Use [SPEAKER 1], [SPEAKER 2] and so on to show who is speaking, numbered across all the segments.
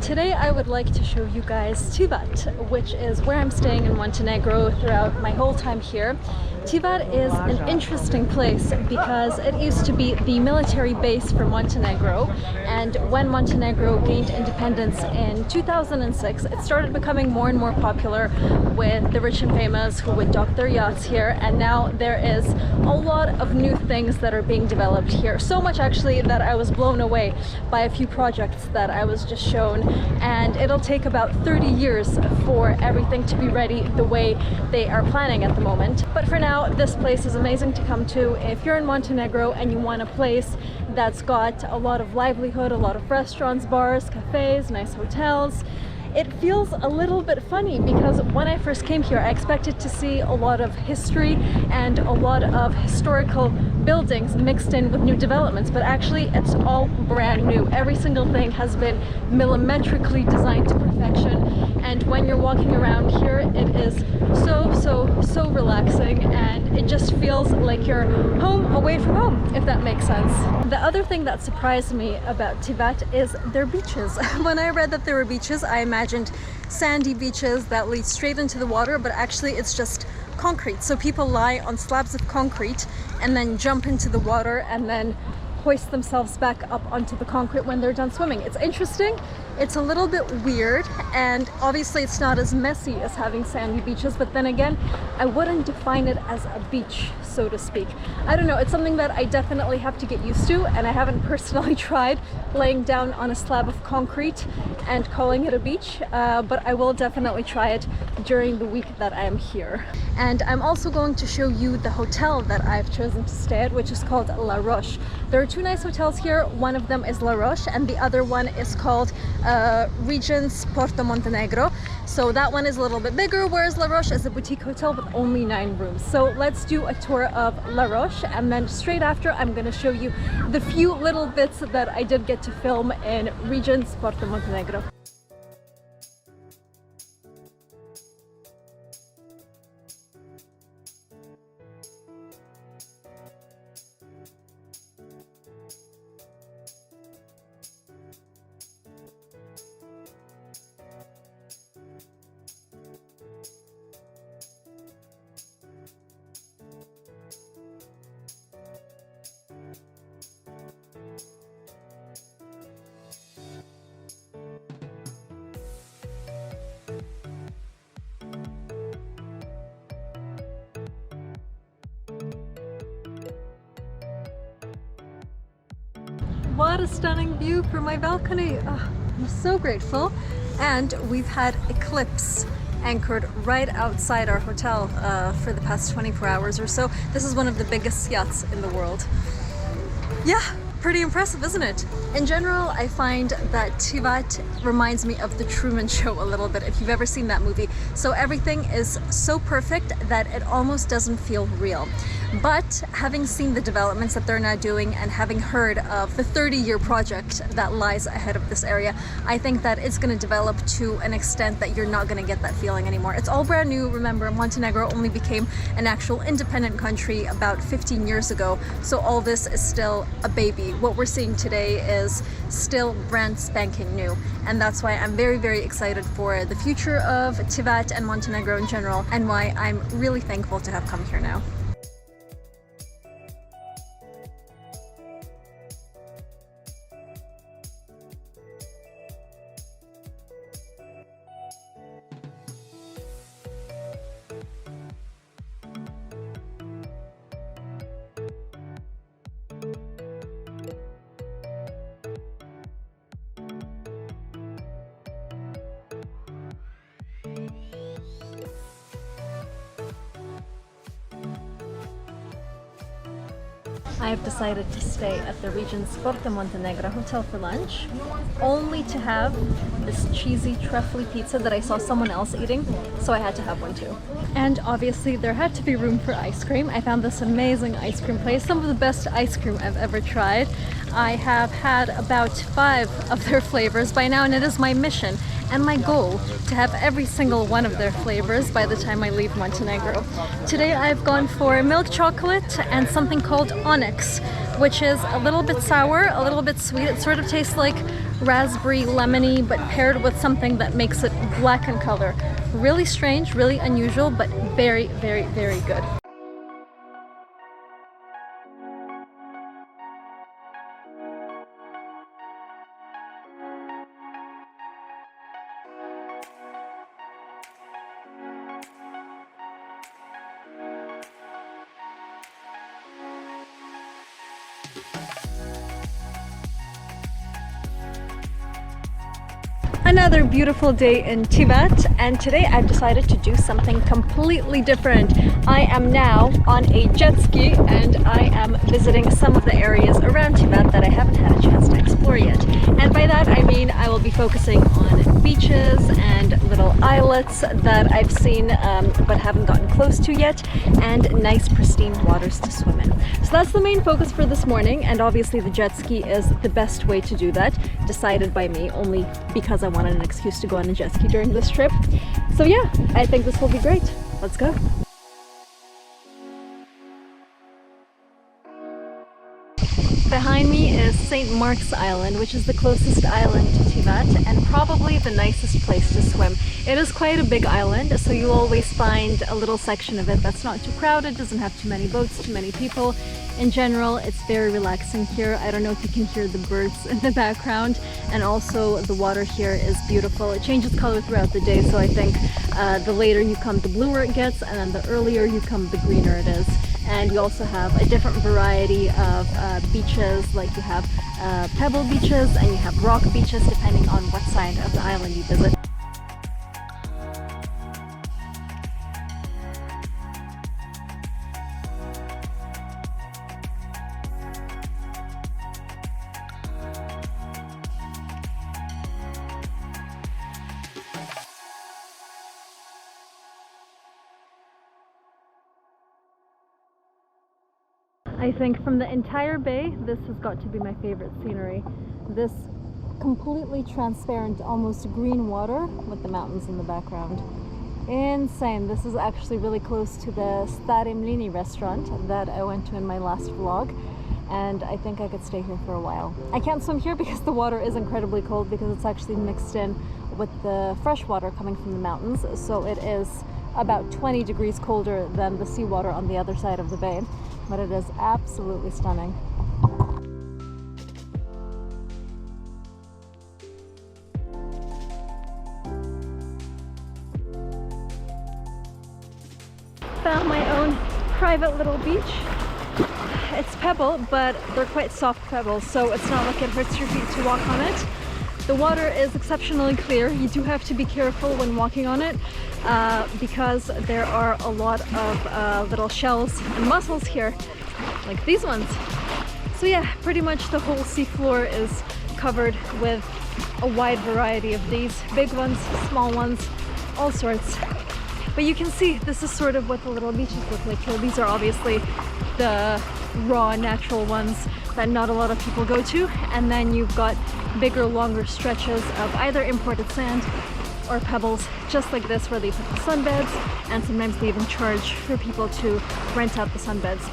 [SPEAKER 1] Today I would like to show you guys Tivat, which is where I'm staying in Montenegro throughout my whole time here. Tivat is an interesting place because it used to be the military base for Montenegro, and when Montenegro gained independence in 2006, it started becoming more and more popular with the rich and famous who would dock their yachts here, and now there is a lot of new things that are being developed here. So much actually that I was blown away by a few projects that I was just shown, and it'll take about 30 years for everything to be ready the way they are planning at the moment. But for now, this place is amazing to come to if you're in Montenegro and you want a place that's got a lot of livelihood, a lot of restaurants, bars, cafes, nice hotels. It feels a little bit funny because when I first came here, I expected to see a lot of history and a lot of historical buildings mixed in with new developments, but actually it's all brand new. Every single thing has been millimetrically designed to perfection, and when you're walking around here, it is so relaxing, and it just feels like you're home away from home, if that makes sense. The other thing that surprised me about Tivat is their beaches. When I read that there were beaches, I imagined sandy beaches that lead straight into the water, but actually it's just concrete. So people lie on slabs of concrete and then jump into the water and then hoist themselves back up onto the concrete when they're done swimming. It's interesting, it's a little bit weird, and obviously it's not as messy as having sandy beaches, but then again, I wouldn't define it as a beach, so to speak. I don't know, it's something that I definitely have to get used to, and I haven't personally tried laying down on a slab of concrete and calling it a beach, but I will definitely try it during the week that I am here. And I'm also going to show you the hotel that I've chosen to stay at, which is called La Roche. There are two nice hotels here. One of them is La Roche and the other one is called Regent's Porto Montenegro. So that one is a little bit bigger, whereas La Roche is a boutique hotel with only 9 rooms. So let's do a tour of La Roche, and then straight after I'm going to show you the few little bits that I did get to film in Regent's Porto Montenegro. What a stunning view from my balcony. Oh, I'm so grateful. And we've had Eclipse anchored right outside our hotel for the past 24 hours or so. This is one of the biggest yachts in the world. Yeah, pretty impressive, isn't it? In general, I find that Tivat reminds me of the Truman Show a little bit, if you've ever seen that movie. So everything is so perfect that it almost doesn't feel real. But having seen the developments that they're now doing and having heard of the 30-year project that lies ahead of this area, I think that it's going to develop to an extent that you're not going to get that feeling anymore. It's all brand new. Remember, Montenegro only became an actual independent country about 15 years ago, so all this is still a baby. What we're seeing today is still brand spanking new, and that's why I'm very excited for the future of Tivat and Montenegro in general, and why I'm really thankful to have come here now. I have decided to stay at the Regent's Porto Montenegro hotel for lunch, only to have this cheesy truffle pizza that I saw someone else eating, so I had to have one too. And obviously there had to be room for ice cream. I found this amazing ice cream place, some of the best ice cream I've ever tried. I have had about 5 of their flavors by now, and it is my mission and my goal to have every single one of their flavors by the time I leave Montenegro. Today I've gone for milk chocolate and something called onyx, which is a little bit sour, a little bit sweet. It sort of tastes like raspberry lemony, but paired with something that makes it black in color. Really strange, really unusual, but very, very, very good. Another beautiful day in Tivat, and today I've decided to do something completely different. I am now on a jet ski and I am visiting some of the areas around Tivat that I haven't had a chance to explore yet. And by that I mean I will be focusing on beaches and little islets that I've seen but haven't gotten close to yet, and nice pristine waters to swim in. So that's the main focus for this morning, and obviously the jet ski is the best way to do that, decided by me only because I wanted an excuse to go on a jet ski during this trip. So yeah, I think this will be great. Let's go. Behind me is St. Mark's Island, which is the closest island to Tivat and probably the nicest place to swim. It is quite a big island, so you'll always find a little section of it that's not too crowded, doesn't have too many boats, too many people. In general, it's very relaxing here. I don't know if you can hear the birds in the background, and also the water here is beautiful. It changes color throughout the day, so I think the later you come, the bluer it gets, and then the earlier you come, the greener it is. And you also have a different variety of beaches, like you have pebble beaches and you have rock beaches, depending on what side of the island you visit. I think from the entire bay, this has got to be my favorite scenery. This completely transparent, almost green water with the mountains in the background. Insane. This is actually really close to the Stare Mlini restaurant that I went to in my last vlog, and I think I could stay here for a while. I can't swim here because the water is incredibly cold, because it's actually mixed in with the fresh water coming from the mountains, so it is about 20 degrees colder than the seawater on the other side of the bay. But it is absolutely stunning. Found my own private little beach. It's pebble, but they're quite soft pebbles, so it's not like it hurts your feet to walk on it. The water is exceptionally clear. You do have to be careful when walking on it because there are a lot of little shells and mussels here, like these ones. So yeah, pretty much the whole seafloor is covered with a wide variety of these, big ones, small ones, all sorts. But you can see this is sort of what the little beaches look like here. These are obviously the raw, natural ones that not a lot of people go to, and then you've got bigger, longer stretches of either imported sand or pebbles, just like this, where they put the sunbeds, and sometimes they even charge for people to rent out the sunbeds.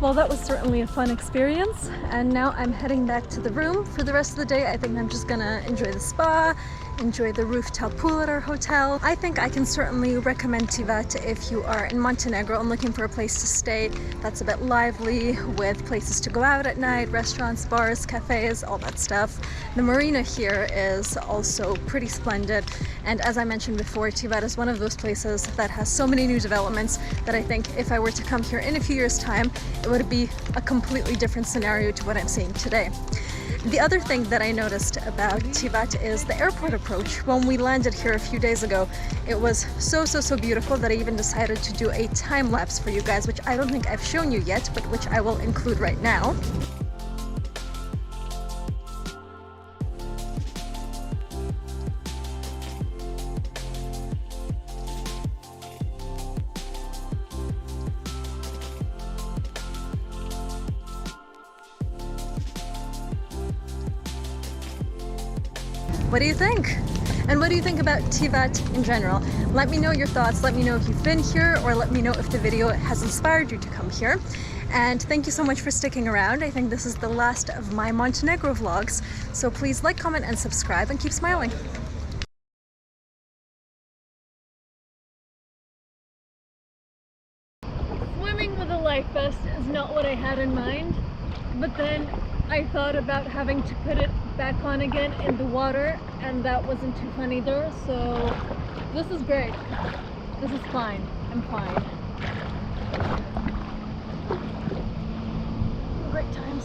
[SPEAKER 1] Well, that was certainly a fun experience, and now I'm heading back to the room. For the rest of the day, I think I'm just gonna enjoy the spa, enjoy the rooftop pool at our hotel. I think I can certainly recommend Tivat if you are in Montenegro and looking for a place to stay that's a bit lively, with places to go out at night, restaurants, bars, cafes, all that stuff. The marina here is also pretty splendid, and as I mentioned before, Tivat is one of those places that has so many new developments that I think if I were to come here in a few years' time, it would be a completely different scenario to what I'm seeing today. The other thing that I noticed about Tivat is the airport approach. When we landed here a few days ago, it was so beautiful that I even decided to do a time lapse for you guys, which I don't think I've shown you yet, but which I will include right now. What do you think? And what do you think about Tivat in general? Let me know your thoughts. Let me know if you've been here, or let me know if the video has inspired you to come here. And thank you so much for sticking around. I think this is the last of my Montenegro vlogs. So please like, comment, and subscribe, and keep smiling. Swimming with a life vest is not what I had in mind, but then I thought about having to put it back on again in the water, and that wasn't too fun either, so this is great. This is fine. I'm fine. Great times.